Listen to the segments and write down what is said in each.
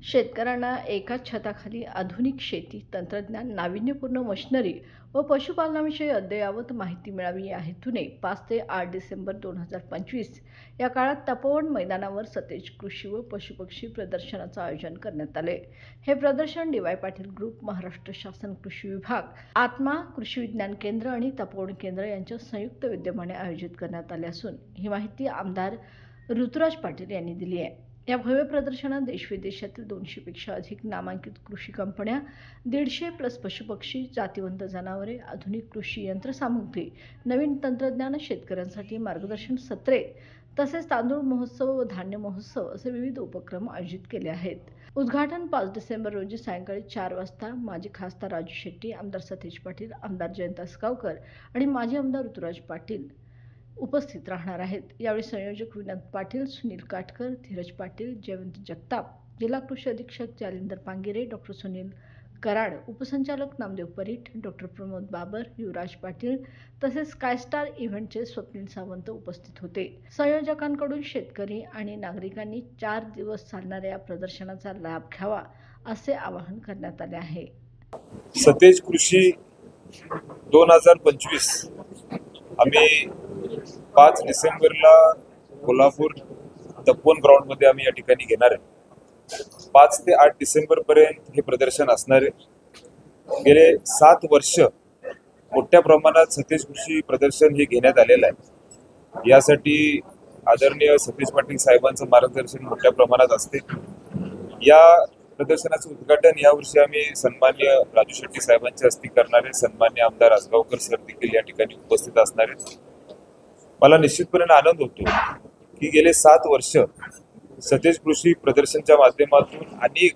शेतकऱ्यांना एकाच छताखाली आधुनिक शेती तंत्रज्ञान, नाविन्यपूर्ण मशिनरी व पशुपालनाविषयी अद्ययावत माहिती मिळावी या हेतूने 5 ते 8 डिसेंबर 2025 या काळात तपोवन मैदानावर सतेज कृषी व पशुपक्षी प्रदर्शनाचं आयोजन करण्यात आले। हे प्रदर्शन डी.वाय. पाटील ग्रुप, महाराष्ट्र शासन कृषी विभाग, आत्मा कृषी विज्ञान केंद्र आणि तपोवन केंद्र यांच्या संयुक्त विद्यमाने आयोजित करण्यात आले असून ही माहिती आमदार ऋतुराज पाटील यांनी दिली आहे। या भव्य प्रदर्शनात देश-विदेशातील 200 पेक्षा अधिक नामांकित कृषी कंपन्या, 150+ पशुपक्षी, जातिवंत जनावरे, आधुनिक कृषी यंत्रसामुग्री, नवीन तंत्रज्ञान, शेतकऱ्यांसाठी मार्गदर्शन सत्रे तसेच तांदूळ महोत्सव व धान्य महोत्सव असे विविध उपक्रम आयोजित केले आहेत। उद्घाटन 5 डिसेंबर रोजी सायंकाळी 4 वाजता माजी खासदार राजू शेट्टी, आमदार सतेज पाटील, आमदार जयंत स्कावकर आणि माजी आमदार ऋतुराज पाटील उपस्थित राहणार आहेत। यावेळी संयोजक विनोद पाटील, सुनील काटकर, धीरज पाटील, जयवंत जगताप, जिल्हा कृषी अधीक्षक जालिंदर पांगिरे, डॉक्टर सुनील कराड, उपसंचालक नामदेव परीट, डॉक्टर प्रमोद बाबर, युवराज पाटील तसेच स्कायस्टार इव्हेंटचे स्वप्नील सावंत उपस्थित होते। संयोजकांकडून शेतकरी आणि नागरिकांनी 4 दिवस चालणाऱ्या या प्रदर्शनाचा लाभ घ्यावा असे आवाहन करण्यात आले आहे। सतेज कृषी 2025 आम्ही 5 डिसेंबरला कोल्हापूर तपोवन ग्राउंड मध्ये आम्ही या ठिकाणी घेणार आहे। 5 ते 8 डिसेंबर पर्यंत हे प्रदर्शन असणार आहे। गेले 7 वर्ष मोठ्या प्रमाणात सतेज कृषी प्रदर्शन हे घेण्यात आलेलं आहे। यासाठी आदरणीय सतेज पाटील साहेबांचं मार्गदर्शन मोठ्या प्रमाणात असते। या प्रदर्शनाचं उद्घाटन यावर्षी आम्ही सन्माननीय राजू शेट्टी साहेबांच्या हस्ते करणार आहे। सन्माननीय आमदार आसगावकर सर देखील या ठिकाणी उपस्थित असणार आहेत। मला निश्चितपणे आनंद होतो की गेले 7 वर्ष सतेज कृषी प्रदर्शनच्या माध्यमातून अनेक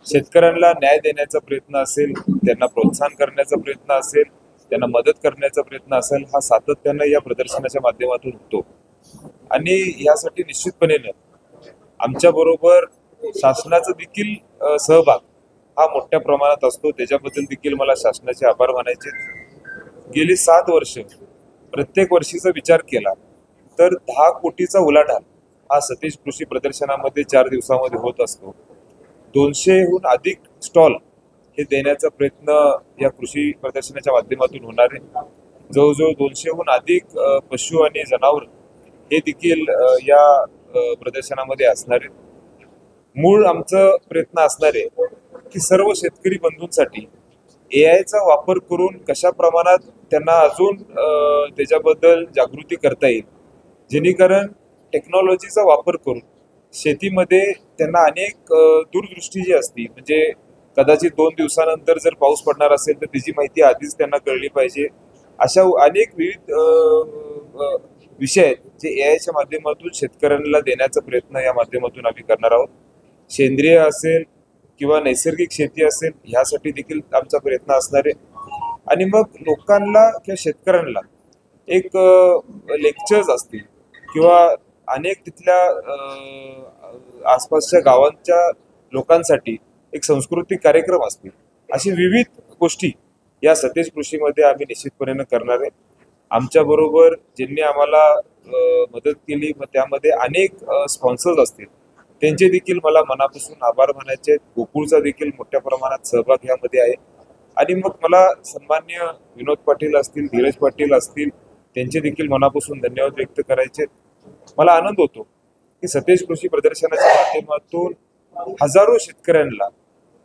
शेतकऱ्यांना न्याय देण्याचा प्रयत्न असेल, त्यांना प्रोत्साहन करण्याचा प्रयत्न असेल, त्यांना मदत करण्याचा प्रयत्न असेल, हा सातत्याने या प्रदर्शनाच्या माध्यमातून होतो। आणि यासाठी निश्चितपणे आमच्या बरोबर शासनाचा देखील सहभाग हा मोठ्या प्रमाणात असतो। त्याच्याबद्दल देखील मला शासनाचे आभार मानायचे। गेली 7 वर्ष प्रत्येक वर्षीचा विचार केला तर 10 कोटीचा उलाढाल हा सतेज कृषी प्रदर्शनामध्ये 4 दिवसामध्ये होत असतो। 200हून अधिक स्टॉल हे देण्याचा प्रयत्न या कृषी प्रदर्शनाच्या माध्यमातून होणार आहे। जवळजवळ 200हून अधिक पशु आणि जनावर हे देखील या प्रदर्शनामध्ये असणार आहेत। मूळ आमचा प्रयत्न असणार आहे की सर्व शेतकरी बंधूंसाठी AI चा वापर करून कशा प्रमाणात त्यांना अजून त्याच्याबद्दल जागृती करता येईल, जेणेकरून टेक्नॉलॉजीचा वापर करून शेतीमध्ये त्यांना अनेक दूरदृष्टी जी असती, म्हणजे कदाचित 2 दिवसानंतर जर पाऊस पडणार असेल तर त्याची माहिती आधीच त्यांना कळली पाहिजे। अशा अनेक विविध विषय आहेत जे AI च्या माध्यमातून शेतकऱ्यांना देण्याचा प्रयत्न या माध्यमातून आम्ही करणार आहोत। सेंद्रिय असेल किंवा नैसर्गिक शेती असेल, ह्यासाठी देखील आमचा प्रयत्न असणार आहे। आणि मग लोकांना किंवा शेतकऱ्यांना एक लेक्चर्स असतील किंवा अनेक तिथल्या आसपासच्या गावांच्या लोकांसाठी एक सांस्कृतिक कार्यक्रम असतील, अशी विविध गोष्टी या सतेज कृषीमध्ये आम्ही निश्चितपणे करणार आहे। आमच्या बरोबर ज्यांनी आम्हाला मदत केली, मग त्यामध्ये अनेक स्पॉन्सर्स असतील, त्यांचे देखील मला मनापासून आभार मानायचे। गोकुळचा देखील मोठ्या प्रमाणात सहभाग यामध्ये आहे। आणि मग मला सन्माननीय विनोद पाटील असतील, धीरज पाटील असतील, त्यांचे देखील मनापासून धन्यवाद व्यक्त करायचे। मला आनंद होतो की सतेज कृषी प्रदर्शनाच्या माध्यमातून हजारो शेतकऱ्यांना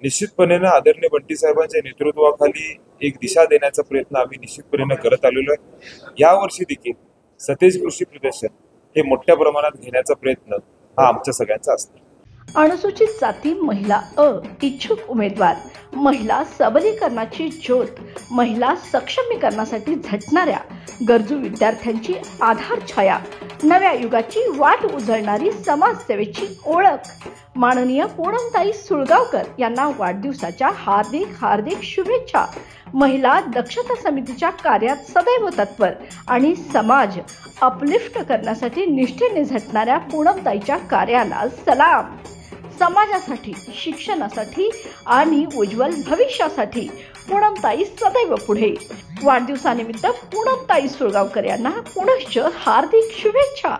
निश्चितपणे आदरणीय बंटी साहेबांच्या नेतृत्वाखाली एक दिशा देण्याचा प्रयत्न आम्ही निश्चितपणे करत आलेलो आहे। यावर्षी देखील सतेज कृषी प्रदर्शन हे मोठ्या प्रमाणात घेण्याचा प्रयत्न हा आमच्या सगळ्यांचा असतो। अनुसूचित जाती, महिला, इच्छुक उमेदवार, महिला सबलीकरणाची ज्योत, महिला सक्षमीकरणासाठी झटणाऱ्या गरजू विद्यार्थ्यांची आधार छाया, नव्या युगाची वाट उजळणारी समाजसेवेची ओळख माननीय पूनमताई सुळगावकर यांना वाढदिवसाच्या हार्दिक शुभेच्छा। महिला दक्षता समितीच्या कार्यात सदैव तत्पर आणि समाज अपलिफ्ट करण्यासाठी निष्ठेने झटणाऱ्या पूनमताईच्या कार्याला सलाम। समाजासाठी, शिक्षणासाठी आणि उज्ज्वल भविष्यासाठी पूनमताई सदैव पुढे। वाढदिवसानिमित्त पूनमताई सुळगावकर यांना पुनश्च हार्दिक शुभेच्छा।